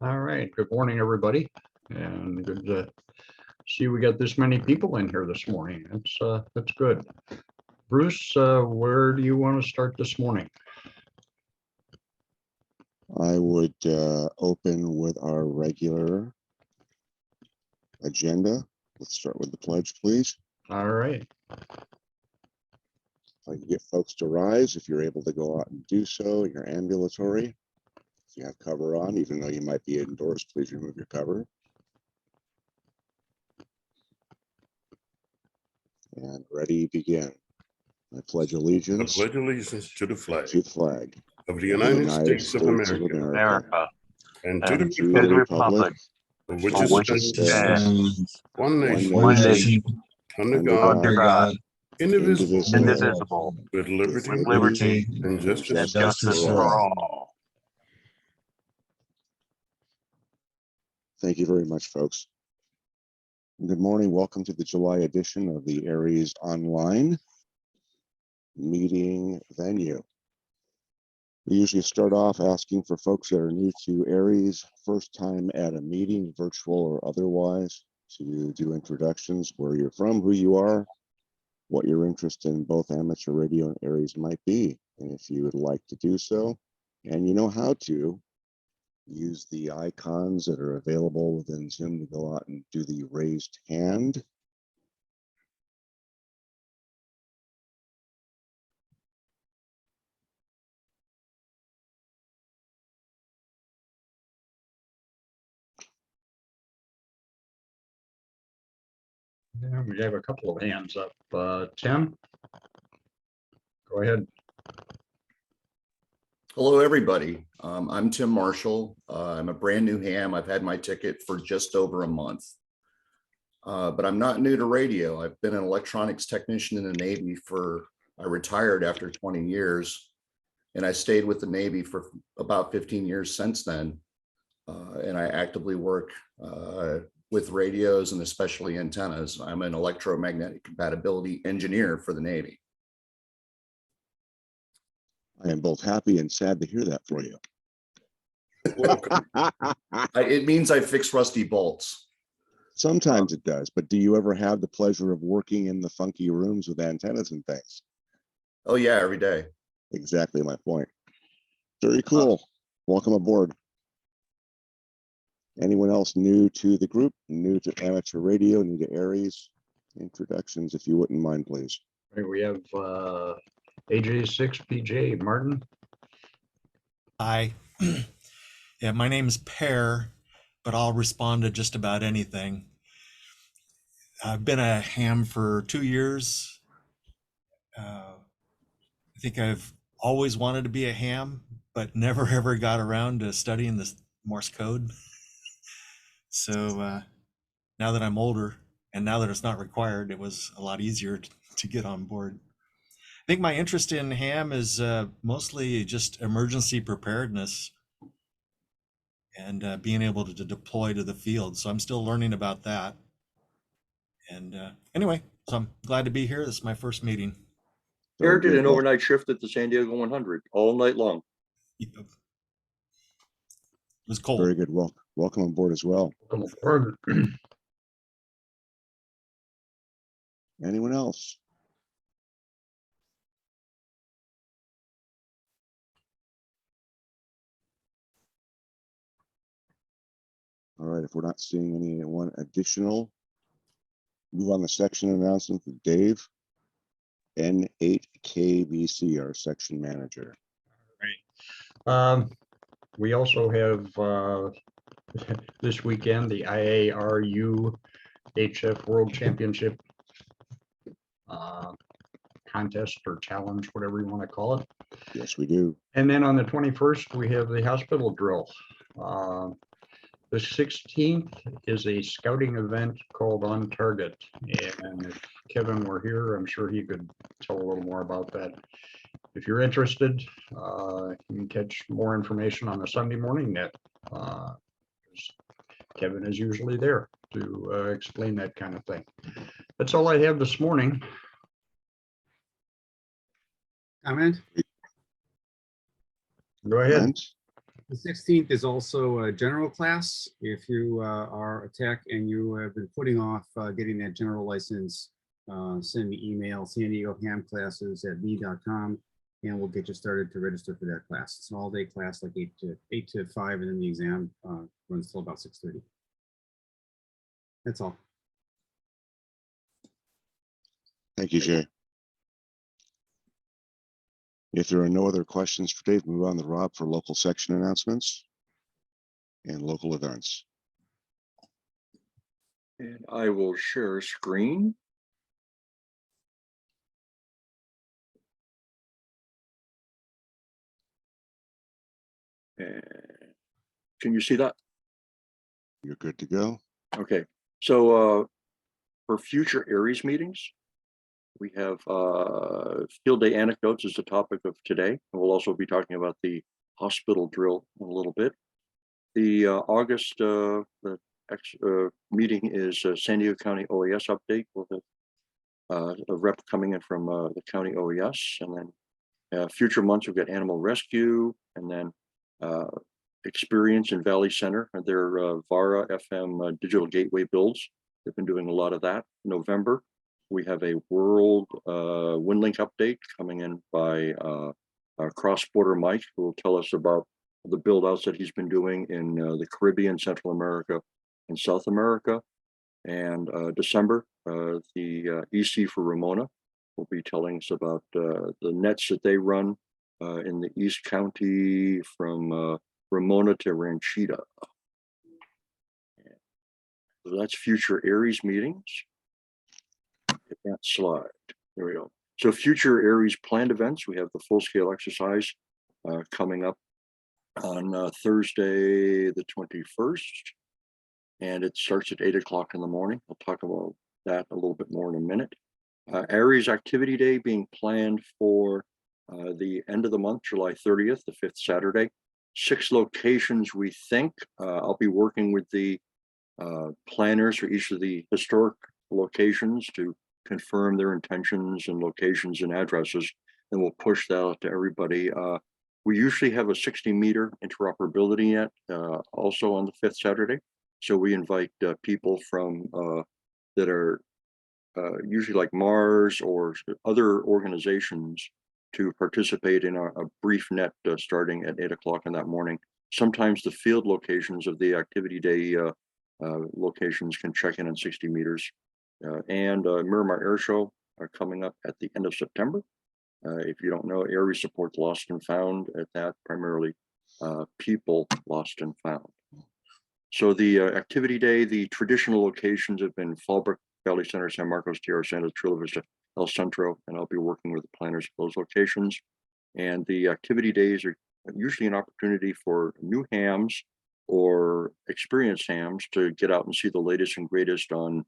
All right, good morning, everybody, and good to see we got this many people in here this morning. That's good. Bruce, where do you want to start this morning? I would open with our regular agenda. Let's start with the pledge, please. All right. I can get folks to rise if you're able to go out and do so. You're ambulatory. If you have cover on, even though you might be indoors, please remove your cover. And ready, begin. I pledge allegiance. I pledge allegiance to the flag Of the United States of America and to the republic for which for which it it stands, stands, one one nation, nation, under under God, God, indivisible, indivisible, with with liberty liberty and and justice justice for for all. all. Thank you very much, folks. Good morning. Welcome to the July edition of the ARES online meeting venue. We usually start off asking for folks that are new to ARES, first time at a meeting, virtual or otherwise, to do introductions, where you're from, who you are, what your interest in both amateur radio and ARES might be. And if you would like to do so, and you know how to, use the icons that are available within Zoom to go out and do the raised hand. Yeah, we have a couple of hands up. Tim, go ahead. Hello, everybody. I'm Tim Marshall. I'm a brand new ham. I've had my ticket for just over a month, but I'm not new to radio. I've been an electronics technician in the Navy I retired after 20 years, and I stayed with the Navy for about 15 years since then. And I actively work with radios and especially antennas. I'm an electromagnetic compatibility engineer for the Navy. I am both happy and sad to hear that for you. It means I fix rusty bolts. Sometimes it does, but do you ever have the pleasure of working in the funky rooms with antennas and things? Oh yeah, every day. Exactly my point. Very cool. Welcome aboard. Anyone else new to the group, new to amateur radio, new to ARES? Introductions, if you wouldn't mind, please. Right, we have AJ6 PJ Martin. Hi. Yeah, my name's Per, but I'll respond to just about anything. I've been a ham for 2 years. I think I've always wanted to be a ham, but never ever got around to studying the Morse code. So now that I'm older and now that it's not required, it was a lot easier to get on board. I think my interest in ham is mostly just emergency preparedness and being able to deploy to the field. So I'm still learning about that. And anyway, so I'm glad to be here. This is my first meeting. Eric did an overnight shift at the San Diego 100 all night long. It was cold. Very good. Welcome on board as well. Welcome aboard. Anyone else? All right, if we're not seeing anyone additional, move on the section announcement with Dave, N8KVC, our section manager. Right. We also have this weekend the IARU HF World Championship contest or challenge, whatever you want to call it. Yes, we do. And then on the 21st, we have the hospital drill. The 16th is a scouting event called On Target. And if Kevin were here, I'm sure he could tell a little more about that. If you're interested, you can catch more information on the Sunday morning net. Kevin is usually there to explain that kind of thing. That's all I have this morning. Comment? Go ahead. Comment? The 16th is also a general class. If you are a tech and you have been putting off getting that general license, send me email, San Diego Ham Classes at me.com, and we'll get you started to register for that class. It's an all-day class, like 8 to 5, and then the exam runs till about 6:30. That's all. Thank you, Jay. If there are no other questions for Dave, move on to Rob for local section announcements and local events. And I will share a screen. And can you see that? You're good to go. Okay, so for future ARES meetings, we have field day anecdotes is the topic of today. And we'll also be talking about the hospital drill in a little bit. The August meeting is San Diego County OAS update. We'll have a rep coming in from the county OAS, and then future months we've got animal rescue, and then experience in Valley Center and their VARA FM digital gateway builds. They've been doing a lot of that. November, we have a world WinLink update coming in by our cross-border Mike, who will tell us about the build outs that he's been doing in the Caribbean, Central America, and South America. And December, the EC for Ramona will be telling us about the nets that they run in the East County from Ramona to Ranchita. So that's future ARES meetings. Hit that slide. There we go. So future ARES planned events, we have the full-scale exercise coming up on Thursday, the 21st. And it starts at 8 o'clock in the morning. I'll talk about that a little bit more in a minute. ARES Activity Day being planned for the end of the month, July 30th, the 5th Saturday. 6 locations, we think. I'll be working with the planners for each of the historic locations to confirm their intentions and locations and addresses, and we'll push that out to everybody. We usually have a 60-meter interoperability net also on the 5th Saturday. So we invite people from that are usually like Mars or other organizations to participate in a brief net starting at 8 o'clock in that morning. Sometimes the field locations of the activity day locations can check in on 60 meters. And Miramar Air Show are coming up at the end of September. If you don't know, ARES supports lost and found at that, primarily people lost and found. So the activity day, the traditional locations have been Fallbrook, Valley Center, San Marcos, Tierra Santa, Chula Vista, El Centro, and I'll be working with the planners of those locations. And the activity days are usually an opportunity for new hams or experienced hams to get out and see the latest and greatest on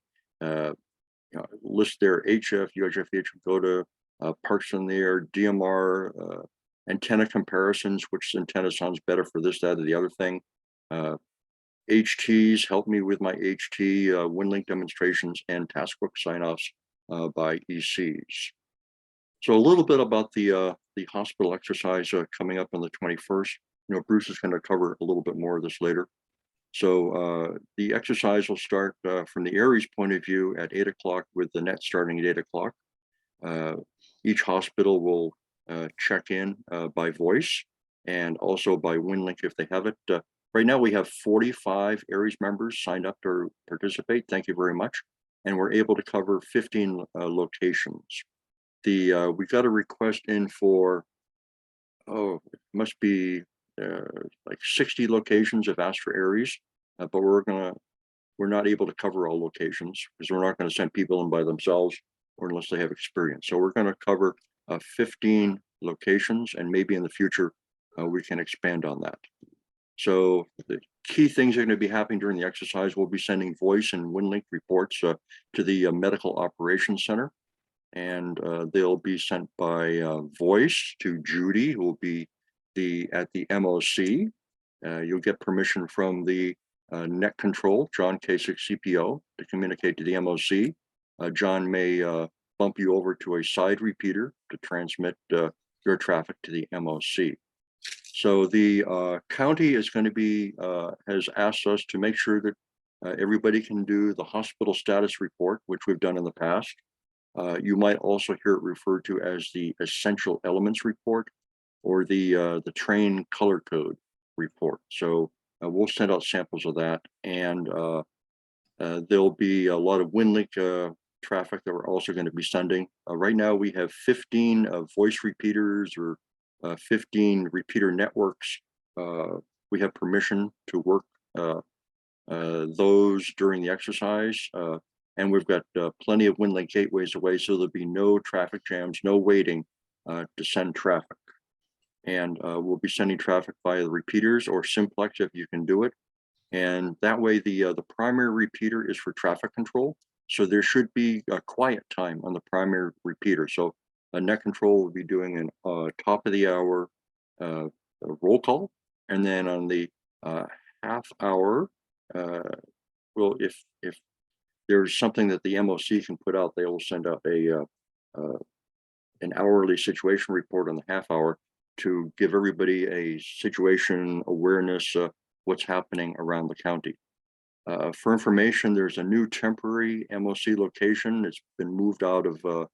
list their HF, UHF, go to parks in the air, DMR, antenna comparisons, which antenna sounds better for this, that, or the other thing. HTs, help me with my HT, WinLink demonstrations, and taskbook sign-offs by ECs. So a little bit about the hospital exercise coming up on the 21st. Bruce is going to cover a little bit more of this later. So the exercise will start from the ARES point of view at 8 o'clock with the net starting at 8 o'clock. Each hospital will check in by voice and also by WinLink if they have it. Right now we have 45 ARES members signed up to participate. Thank you very much. And we're able to cover 15 locations. We got a request in for, it must be like 60 locations have asked for ARES, but we're not able to cover all locations because we're not going to send people in by themselves or unless they have experience. So we're going to cover 15 locations, and maybe in the future we can expand on that. So the key things are going to be happening during the exercise. We'll be sending voice and WinLink reports to the Medical Operations Center, and they'll be sent by voice to Judy, who will be at the MOC. You'll get permission from the net control, John Kasich CPO, to communicate to the MOC. John may bump you over to a side repeater to transmit your traffic to the MOC. So the county is going to be, has asked us to make sure that everybody can do the hospital status report, which we've done in the past. You might also hear it referred to as the essential elements report or the train color code report. So we'll send out samples of that, and there'll be a lot of WinLink traffic that we're also going to be sending. Right now we have 15 voice repeaters or 15 repeater networks. We have permission to work those during the exercise. And we've got plenty of WinLink gateways away, so there'll be no traffic jams, no waiting to send traffic. And we'll be sending traffic via the repeaters or simplex if you can do it. And that way the primary repeater is for traffic control. So there should be a quiet time on the primary repeater. So a net control will be doing an top of the hour roll call. And then on the half hour, well, if there's something that the MOC can put out, they will send out an hourly situation report on the half hour to give everybody a situation awareness of what's happening around the county. For information, there's a new temporary MOC location. It's been moved out of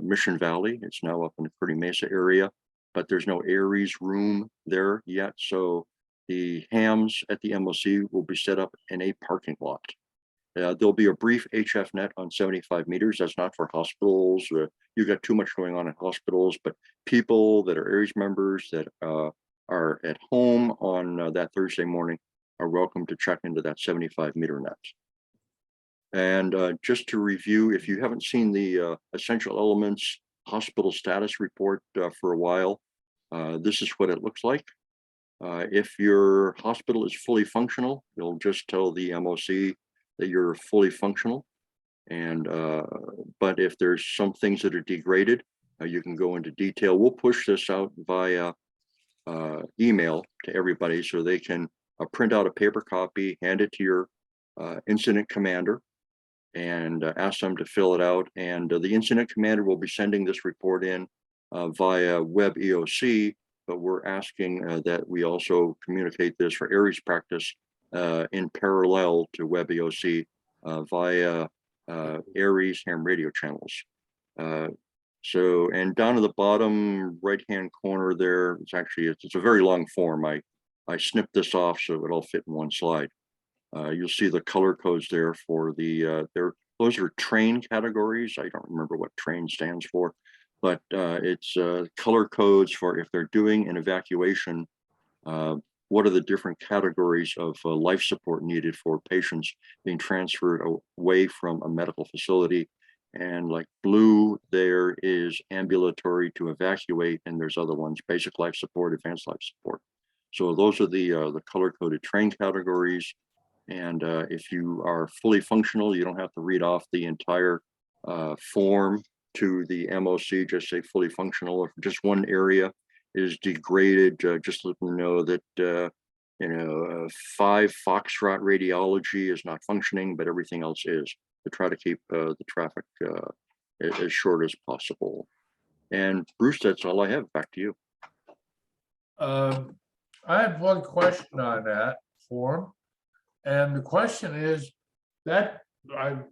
Mission Valley. It's now up in the Curry Mesa area, but there's no ARES room there yet. So the hams at the MOC will be set up in a parking lot. There'll be a brief HF net on 75 meters. That's not for hospitals. You've got too much going on in hospitals, but people that are ARES members that are at home on that Thursday morning are welcome to check into that 75 meter net. And just to review, if you haven't seen the essential elements hospital status report for a while, this is what it looks like. If your hospital is fully functional, you'll just tell the MOC that you're fully functional. And but if there's some things that are degraded, you can go into detail. We'll push this out via email to everybody so they can print out a paper copy, hand it to your incident commander, and ask them to fill it out. And the incident commander will be sending this report in via web EOC, but we're asking that we also communicate this for ARES practice in parallel to web EOC via ARES ham radio channels. So, and down to the bottom right-hand corner there, it's actually, it's a very long form. I snipped this off so it would all fit in one slide. You'll see the color codes there for the, those are train categories. I don't remember what train stands for, but it's color codes for if they're doing an evacuation, what are the different categories of life support needed for patients being transferred away from a medical facility. And like blue, there is ambulatory to evacuate, and there's other ones, basic life support, advanced life support. So those are the color-coded train categories. And if you are fully functional, you don't have to read off the entire form to the MOC, just say fully functional. If just one area is degraded, just let them know that, 5 Foxtrot radiology is not functioning, but everything else is, to try to keep the traffic as short as possible. And Bruce, that's all I have. Back to you. I have one question on that form. And the question is that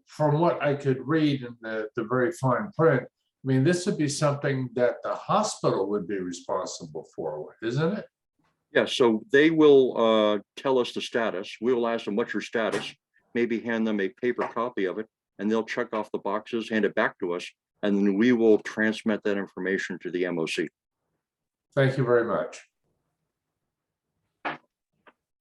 from what I could read in the very fine print, I mean, this would be something that the hospital would be responsible for, isn't it? Yeah, so they will tell us the status. We will ask them, what's your status? Maybe hand them a paper copy of it, and they'll check off the boxes, hand it back to us, and then we will transmit that information to the MOC. Thank you very much.